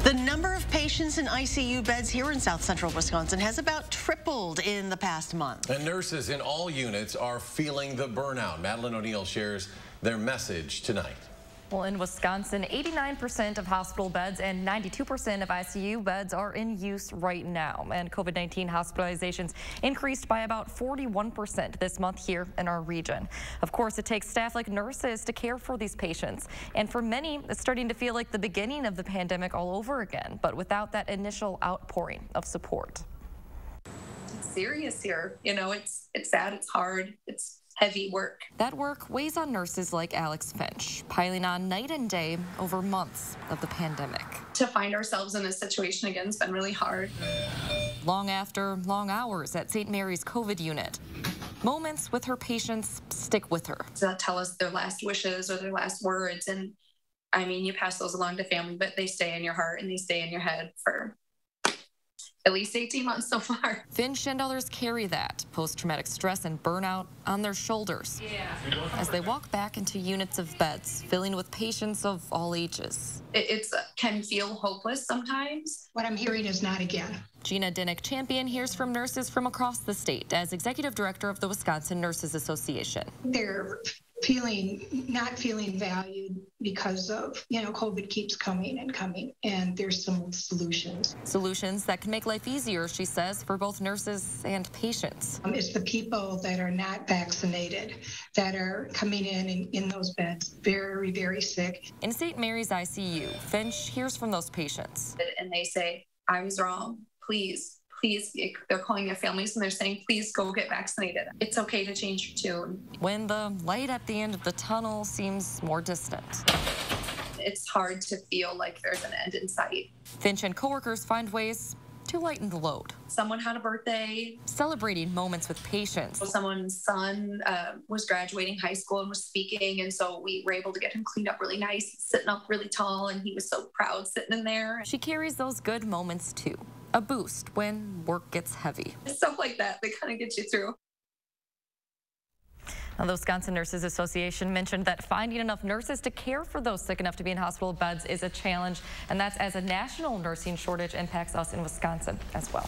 The number of patients in ICU beds here in South Central Wisconsin has about tripled in the past month. And nurses in all units are feeling the burnout. Madeline O'Neill shares their message tonight. Well, in Wisconsin, 89% of hospital beds and 92% of ICU beds are in use right now. And COVID-19 hospitalizations increased by about 41% this month here in our region. Of course, it takes staff like nurses to care for these patients. And for many, it's starting to feel like the beginning of the pandemic all over again, but without that initial outpouring of support. It's serious here. You know, it's sad, it's hard, it's heavy work. That work weighs on nurses like Alex Finch, piling on night and day over months of the pandemic. To find ourselves in this situation again has been really hard. Long after long hours at St. Mary's COVID unit, moments with her patients stick with her. They'll tell us their last wishes or their last words, and I mean, you pass those along to family, but they stay in your heart and they stay in your head for at least 18 months so far. Finch and others carry that post-traumatic stress and burnout on their shoulders as they walk back into units of beds filling with patients of all ages. It can feel hopeless sometimes. What I'm hearing is not again. Gina Dinnick-Champion hears from nurses from across the state as executive director of the Wisconsin Nurses Association. They're not feeling valued because of, COVID keeps coming and coming, and there's some solutions. Solutions that can make life easier, she says, for both nurses and patients. It's the people that are not vaccinated that are coming in those beds very, very sick. In St. Mary's ICU, Finch hears from those patients. And they say, I was wrong, please. Please, they're calling their families and they're saying, please go get vaccinated. It's okay to change your tune. When the light at the end of the tunnel seems more distant. It's hard to feel like there's an end in sight. Finch and coworkers find ways to lighten the load. Someone had a birthday. Celebrating moments with patients. Someone's son was graduating high school and was speaking, and so we were able to get him cleaned up really nice, sitting up really tall, and he was so proud sitting in there. She carries those good moments too. A boost when work gets heavy. Stuff like that, they kind of get you through. Now, the Wisconsin Nurses Association mentioned that finding enough nurses to care for those sick enough to be in hospital beds is a challenge, and that's as a national nursing shortage impacts us in Wisconsin as well.